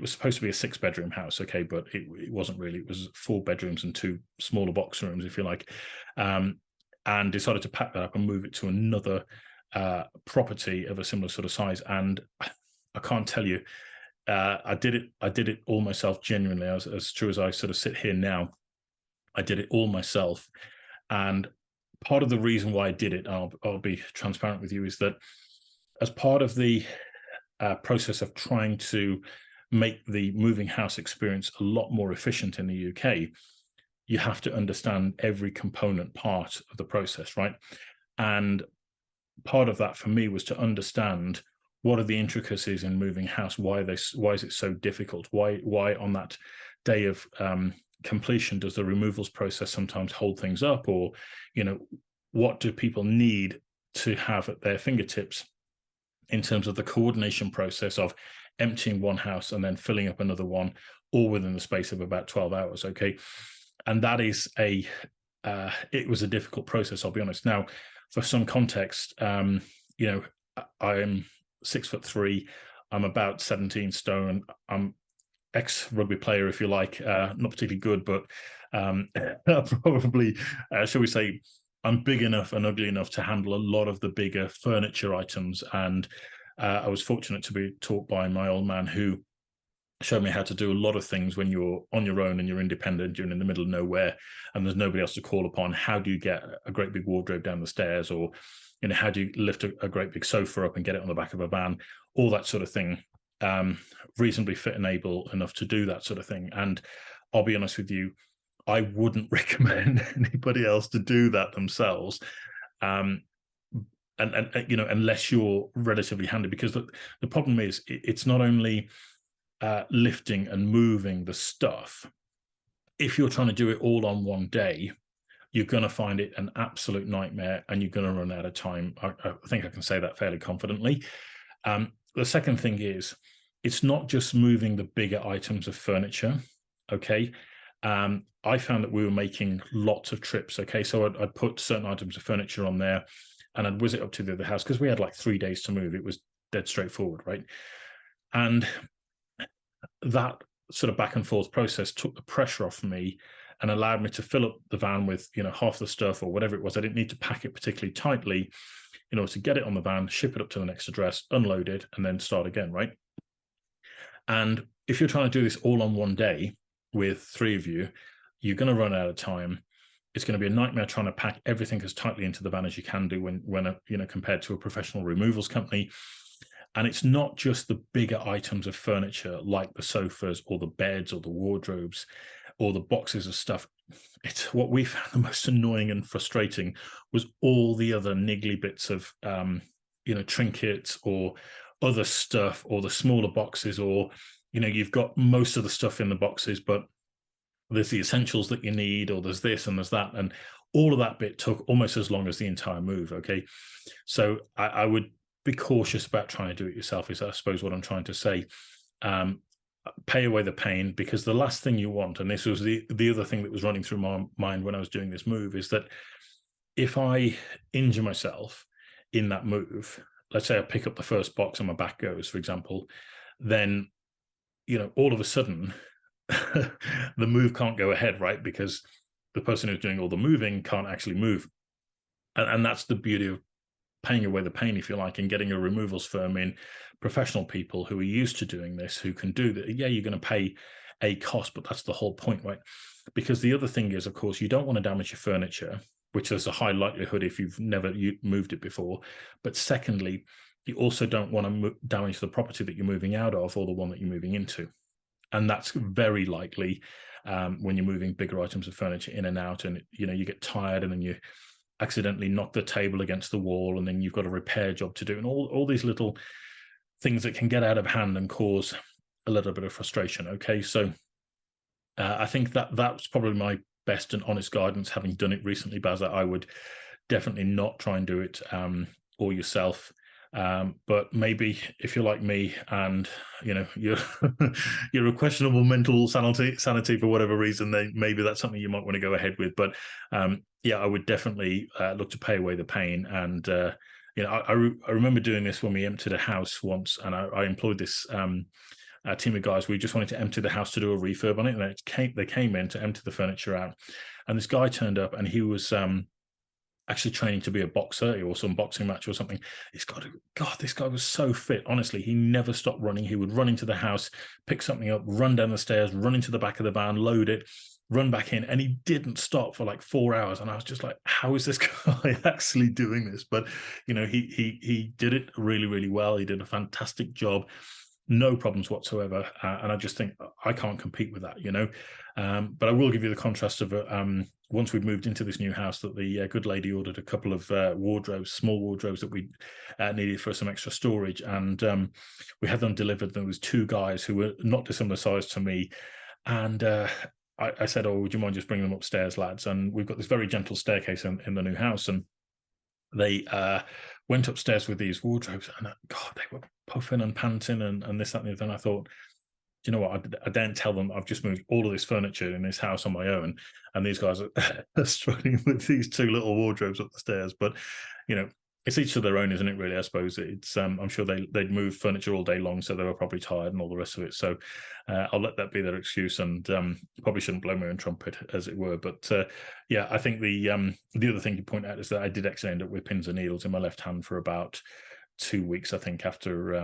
supposed to be a 6-bedroom house, okay, but it wasn't really. It was 4 bedrooms and 2 smaller box rooms, if you like, and decided to pack that up and move it to another property of a similar sort of size. And I can't tell you, I did it all myself, genuinely, as true as I sort of sit here now. I did it all myself, and part of the reason why I did it, I'll be transparent with you, is that as part of the process of trying to make the moving house experience a lot more efficient in the UK, you have to understand every component part of the process, right? And part of that for me was to understand what are the intricacies in moving house, why is it so difficult, why on that day of completion does the removals process sometimes hold things up, or what do people need to have at their fingertips in terms of the coordination process of emptying one house and then filling up another one, all within the space of about 12 hours. Okay. And that is it was a difficult process, I'll be honest. Now, for some context, you know, I'm 6'3", I'm about 17 stone. I'm ex-rugby player, if you like, not particularly good, but probably, shall we say, I'm big enough and ugly enough to handle a lot of the bigger furniture items. And I was fortunate to be taught by my old man, who showed me how to do a lot of things when you're on your own and you're independent, you're in the middle of nowhere and there's nobody else to call upon. How do you get a great big wardrobe down the stairs? Or, you know, how do you lift a great big sofa up and get it on the back of a van? All that sort of thing. Reasonably fit and able enough to do that sort of thing. And I'll be honest with you, I wouldn't recommend anybody else to do that themselves. And you know, unless you're relatively handy, because the problem is it's not only lifting and moving the stuff. If you're trying to do it all on one day, you're going to find it an absolute nightmare and you're going to run out of time. I think I can say that fairly confidently. The second thing is, it's not just moving the bigger items of furniture. Okay. I found that we were making lots of trips. Okay. So I'd put certain items of furniture on there and I'd whiz it up to the other house because we had like 3 days to move. It was dead straightforward. Right. And that sort of back and forth process took the pressure off me and allowed me to fill up the van with, you know, half the stuff or whatever it was. I didn't need to pack it particularly tightly in order to get it on the van, ship it up to the next address, unload it, and then start again, right? And if you're trying to do this all on one day with 3 of you, you're going to run out of time. It's going to be a nightmare trying to pack everything as tightly into the van as you can do when you know, compared to a professional removals company. And it's not just the bigger items of furniture like the sofas or the beds or the wardrobes or the boxes of stuff. It's what we found the most annoying and frustrating was all the other niggly bits of, you know, trinkets or other stuff or the smaller boxes, or, you know, you've got most of the stuff in the boxes, but there's the essentials that you need, or there's this and there's that. And all of that bit took almost as long as the entire move. Okay. So I would be cautious about trying to do it yourself, is I suppose what I'm trying to say. Pay away the pain, because the last thing you want, and this was the other thing that was running through my mind when I was doing this move, is that if I injure myself in that move, let's say I pick up the first box and my back goes, for example, then, you know, all of a sudden the move can't go ahead, right? Because the person who's doing all the moving can't actually move. And that's the beauty of paying away the pain, if you like, and getting a removals firm in, professional people who are used to doing this, who can do that. Yeah, you're going to pay a cost, but that's the whole point, right? Because the other thing is, of course, you don't want to damage your furniture, which is a high likelihood if you've never moved it before. But secondly, you also don't want to damage the property that you're moving out of or the one that you're moving into. And that's very likely when you're moving bigger items of furniture in and out, and, you know, you get tired and then you accidentally knock the table against the wall, and then you've got a repair job to do, and all these little things that can get out of hand and cause a little bit of frustration. Okay, so I think that's probably my best and honest guidance, having done it recently, Baz. I would definitely not try and do it all yourself. But maybe if you're like me and, you know, you're a questionable mental sanity for whatever reason, then maybe that's something you might want to go ahead with. But yeah, I would definitely look to pay away the pain. And you know, I remember doing this when we emptied a house once, and I employed this team of guys. We just wanted to empty the house to do a refurb on it, and they came in to empty the furniture out, and this guy turned up, and he was actually training to be a boxer or some boxing match or something. God, this guy was so fit. Honestly, he never stopped running. He would run into the house, pick something up, run down the stairs, run into the back of the van, load it, run back in, and he didn't stop for like 4 hours. And I was just like, how is this guy actually doing this? But, you know, he did it really, really well. He did a fantastic job. No problems whatsoever. And I just think I can't compete with that, you know. But I will give you the contrast of once we'd moved into this new house, that the good lady ordered a couple of wardrobes, small wardrobes that we needed for some extra storage. And we had them delivered. There was 2 guys who were not dissimilar size to me. And I said, oh, would you mind just bringing them upstairs, lads? And we've got this very gentle staircase in the new house. And they went upstairs with these wardrobes, and God, they were puffing and panting and this, that, and the other. And I thought, you know what? I don't tell them I've just moved all of this furniture in this house on my own, and these guys are struggling with these two little wardrobes up the stairs. But you know, it's each to their own, isn't it? Really, I suppose it's. I'm sure they'd move furniture all day long, so they were probably tired and all the rest of it. So I'll let that be their excuse, and probably shouldn't blow my own trumpet, as it were. But yeah, I think the other thing you point out is that I did actually end up with pins and needles in my left hand for about 2 weeks, I think, after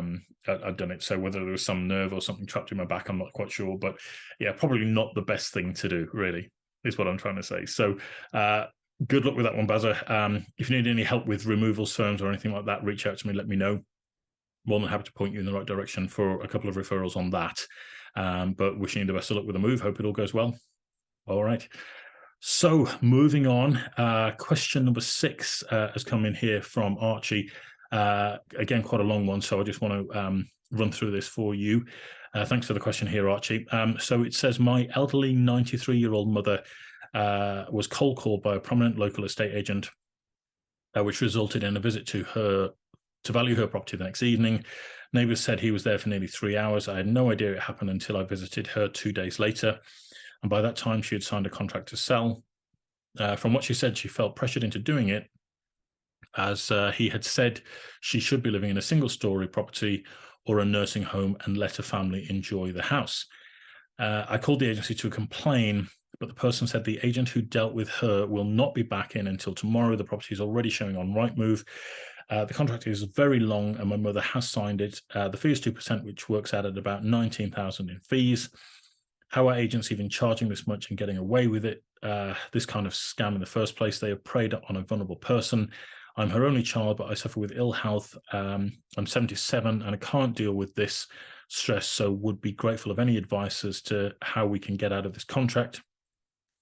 I'd done it. So whether there was some nerve or something trapped in my back, I'm not quite sure. But yeah, probably not the best thing to do, really, is what I'm trying to say. So good luck with that one, Bazza. If you need any help with removals firms or anything like that, reach out to me, let me know. More than happy to point you in the right direction for a couple of referrals on that. But wishing you the best of luck with the move. Hope it all goes well. All right. So moving on, question number 6 has come in here from Archie. Again, quite a long one, so I just want to run through this for you. Thanks for the question here, Archie. So it says, my elderly 93-year-old mother was cold called by a prominent local estate agent, which resulted in a visit to her to value her property the next evening. Neighbours said he was there for nearly 3 hours. I had no idea it happened until I visited her 2 days later. And by that time, she had signed a contract to sell. From what she said, she felt pressured into doing it, as he had said she should be living in a single-story property or a nursing home and let her family enjoy the house. I called the agency to complain, but the person said the agent who dealt with her will not be back in until tomorrow. The property is already showing on Rightmove. The contract is very long, and my mother has signed it. The fee is 2%, which works out at about 19,000 in fees. How are agents even charging this much and getting away with it? This kind of scam in the first place. They have preyed on a vulnerable person. I'm her only child, but I suffer with ill health. I'm 77 and I can't deal with this stress, so would be grateful of any advice as to how we can get out of this contract.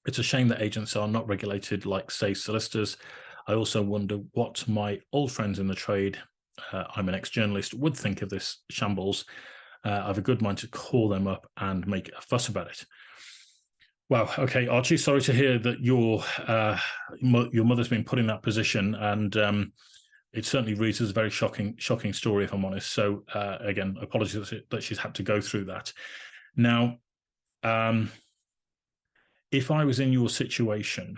It's a shame that agents are not regulated like, say, solicitors. I also wonder what my old friends in the trade, I'm an ex-journalist, would think of this shambles. I have a good mind to call them up and make a fuss about it. Wow. Okay, Archie, sorry to hear that your mother's been put in that position, and it certainly reads as a very shocking story, if I'm honest. So again, apologies that she's had to go through that. Now, if I was in your situation,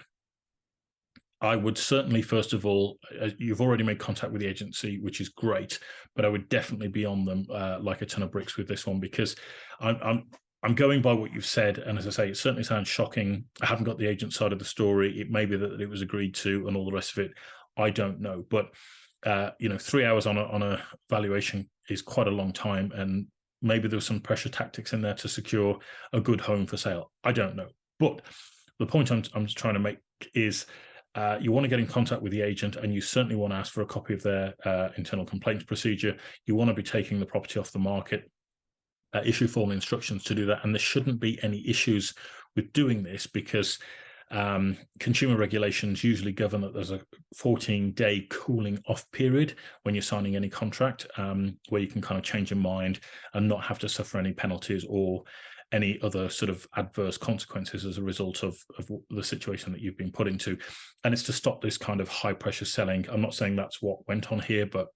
I would certainly, first of all, you've already made contact with the agency, which is great, but I would definitely be on them like a ton of bricks with this one, because I'm going by what you've said, and as I say, it certainly sounds shocking. I haven't got the agent side of the story. It may be that it was agreed to and all the rest of it. I don't know, but 3 hours on a valuation is quite a long time, and maybe there was some pressure tactics in there to secure a good home for sale. I don't know, but the point I'm trying to make is, you want to get in contact with the agent, and you certainly want to ask for a copy of their internal complaints procedure. You want to be taking the property off the market, issue formal instructions to do that, and there shouldn't be any issues with doing this, because consumer regulations usually govern that there's a 14-day cooling off period when you're signing any contract, where you can kind of change your mind and not have to suffer any penalties or any other sort of adverse consequences as a result of the situation that you've been put into. And it's to stop this kind of high pressure selling. I'm not saying that's what went on here, but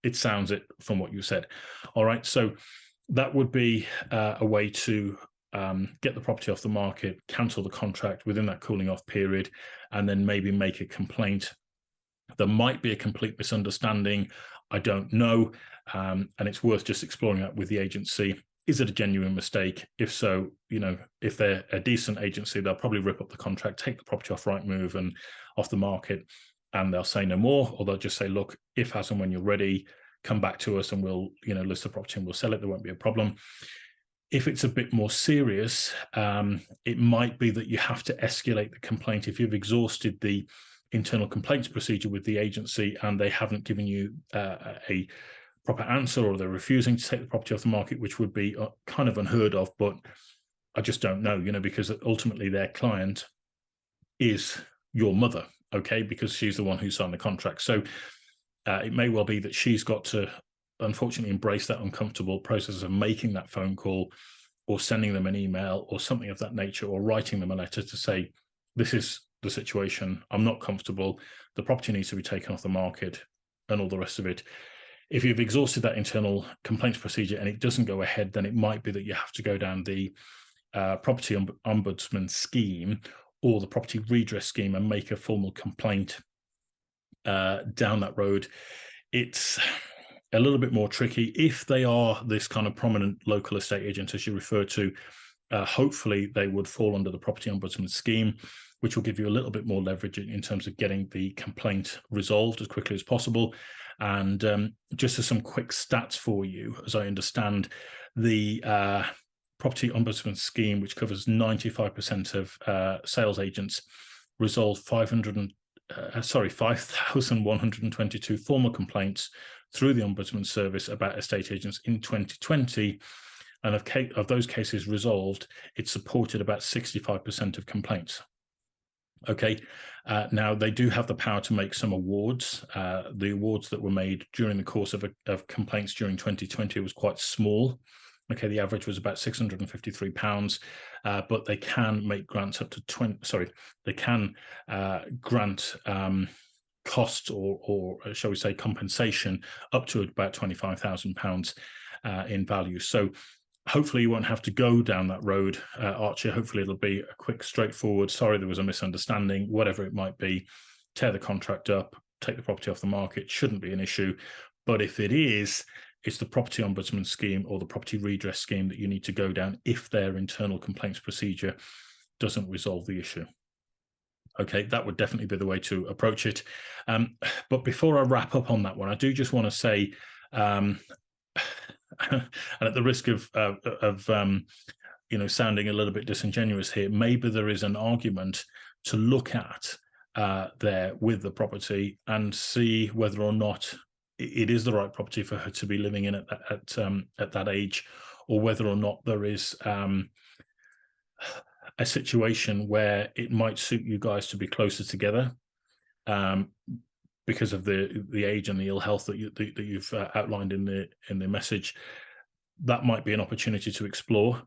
it sounds it from what you said. All right, so that would be a way to get the property off the market, cancel the contract within that cooling off period, and then maybe make a complaint. There might be a complete misunderstanding. I don't know. And it's worth just exploring that with the agency. Is it a genuine mistake? If so, if they're a decent agency, they'll probably rip up the contract, take the property off Rightmove and off the market, and they'll say no more, or they'll just say, look, if, as and when you're ready, come back to us and we'll, list the property and we'll sell it. There won't be a problem. If it's a bit more serious, it might be that you have to escalate the complaint. If you've exhausted the internal complaints procedure with the agency and they haven't given you a proper answer, or they're refusing to take the property off the market, which would be kind of unheard of, but I just don't know, because ultimately their client is your mother, okay, because she's the one who signed the contract. So it may well be that she's got to, unfortunately, embrace that uncomfortable process of making that phone call or sending them an email or something of that nature, or writing them a letter to say, this is the situation, I'm not comfortable, the property needs to be taken off the market, and all the rest of it. If you've exhausted that internal complaints procedure and it doesn't go ahead, then it might be that you have to go down the property ombudsman scheme or the property redress scheme and make a formal complaint down that road. It's a little bit more tricky. If they are this kind of prominent local estate agent, as you refer to, hopefully they would fall under the property ombudsman scheme, which will give you a little bit more leverage in terms of getting the complaint resolved as quickly as possible. And just as some quick stats for you, as I understand, the property ombudsman scheme, which covers 95% of sales agents, resolved 5,122 formal complaints through the Ombudsman Service about estate agents in 2020. And of those cases resolved, it supported about 65% of complaints. Okay, now they do have the power to make some awards. The awards that were made during the course of complaints during 2020 was quite small. Okay, the average was about £653, but they can make grants up to they can grant costs or shall we say compensation up to about £25,000 in value. So hopefully you won't have to go down that road, Archie. Hopefully it'll be a quick, straightforward, sorry, there was a misunderstanding, whatever it might be, tear the contract up, take the property off the market, shouldn't be an issue. But if it is, it's the property ombudsman scheme or the property redress scheme that you need to go down if their internal complaints procedure doesn't resolve the issue. Okay, that would definitely be the way to approach it. But before I wrap up on that one, I do just want to say, and at the risk of sounding a little bit disingenuous here, maybe there is an argument to look at there with the property and see whether or not it is the right property for her to be living in at that age, or whether or not there is a situation where it might suit you guys to be closer together because of the age and the ill health that you've outlined in the message. That might be an opportunity to explore.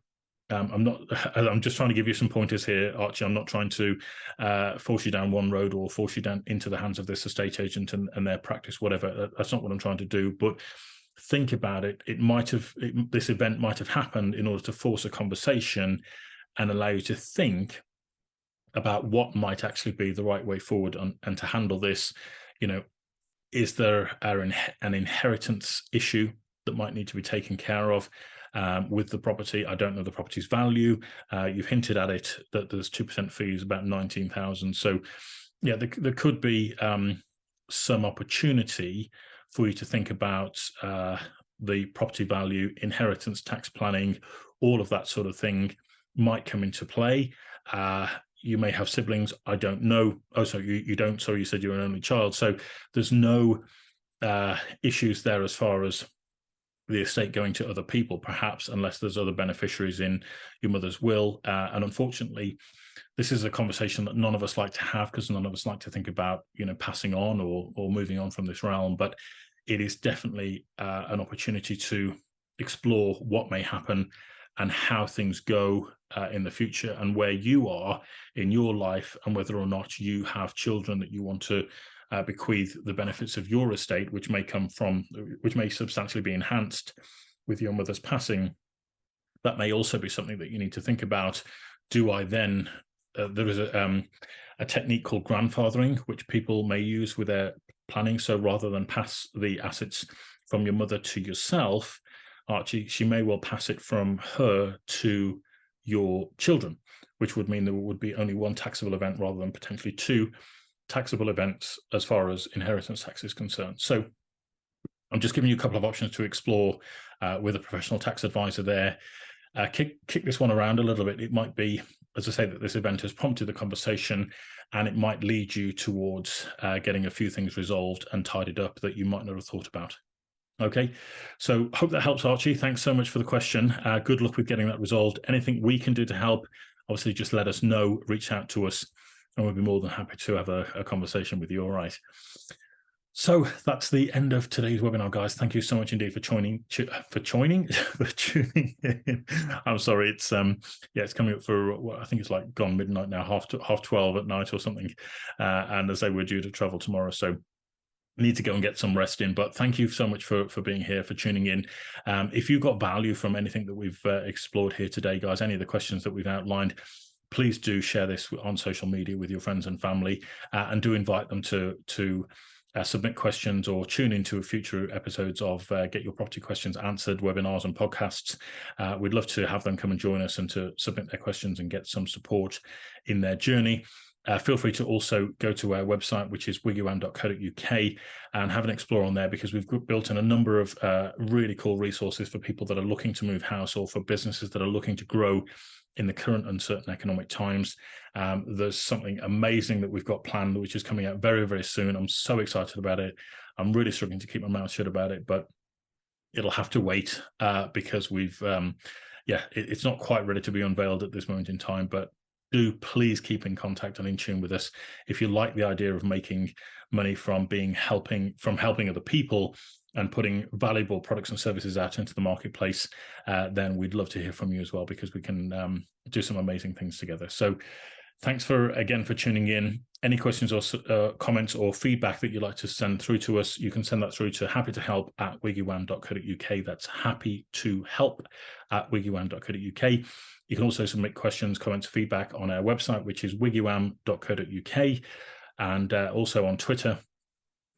I'm just trying to give you some pointers here, Archie. I'm not trying to force you down one road or force you down into the hands of this estate agent and their practice, whatever. That's not what I'm trying to do. But think about it. This event might have happened in order to force a conversation and allow you to think about what might actually be the right way forward and to handle this. Is there an inheritance issue that might need to be taken care of with the property? I don't know the property's value. You've hinted at it that there's 2% fees, about 19,000. So yeah, there could be some opportunity for you to think about the property value, inheritance tax planning, all of that sort of thing might come into play. You may have siblings. I don't know. Oh, so you don't. Sorry, you said you're an only child. So there's no issues there as far as the estate going to other people, perhaps, unless there's other beneficiaries in your mother's will. And unfortunately, this is a conversation that none of us like to have, because none of us like to think about, passing on or moving on from this realm. But it is definitely an opportunity to explore what may happen and how things go in the future, and where you are in your life, and whether or not you have children that you want to bequeath the benefits of your estate, which may substantially be enhanced with your mother's passing. That may also be something that you need to think about. Do I then, there is a technique called grandfathering, which people may use with their planning. So rather than pass the assets from your mother to yourself, Archie, she may well pass it from her to your children, which would mean there would be only one taxable event rather than potentially two taxable events as far as inheritance tax is concerned. So I'm just giving you a couple of options to explore with a professional tax advisor there. Kick this one around a little bit. It might be, as I say, that this event has prompted the conversation, and it might lead you towards getting a few things resolved and tidied up that you might not have thought about. Okay, so hope that helps, Archie. Thanks so much for the question. Good luck with getting that resolved. Anything we can do to help, obviously just let us know, reach out to us, and we'll be more than happy to have a conversation with you. All right. So that's the end of today's webinar, guys. Thank you so much indeed for tuning in. I'm sorry, it's coming up for I think it's like gone midnight now, half 12 at night or something. And as I say, we're due to travel tomorrow, so need to go and get some rest in. But thank you so much for being here, for tuning in. If you got value from anything that we've explored here today, guys, any of the questions that we've outlined, please do share this on social media with your friends and family, and do invite them to submit questions or tune into future episodes of Get Your Property Questions Answered webinars and podcasts. We'd love to have them come and join us and to submit their questions and get some support in their journey. Feel free to also go to our website, which is WiggyWam.co.uk, and have an explore on there, because we've built in a number of really cool resources for people that are looking to move house, or for businesses that are looking to grow in the current uncertain economic times. There's something amazing that we've got planned, which is coming out very, very soon. I'm so excited about it. I'm really struggling to keep my mouth shut about it, but it'll have to wait because we've, it's not quite ready to be unveiled at this moment in time, but do please keep in contact and in tune with us. If you like the idea of making money from helping other people and putting valuable products and services out into the marketplace, then we'd love to hear from you as well, because we can do some amazing things together. So thanks again for tuning in. Any questions or comments or feedback that you'd like to send through to us, you can send that through to happytohelp@wiggywam.co.uk. That's happytohelp@wiggywam.co.uk. You can also submit questions, comments, feedback on our website, which is wiggywam.co.uk, and also on Twitter.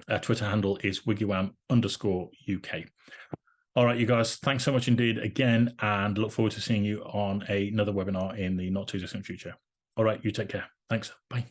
Our Twitter handle is wiggywam_UK. All right, you guys, thanks so much indeed again, and look forward to seeing you on another webinar in the not too distant future. All right, you take care. Thanks. Bye.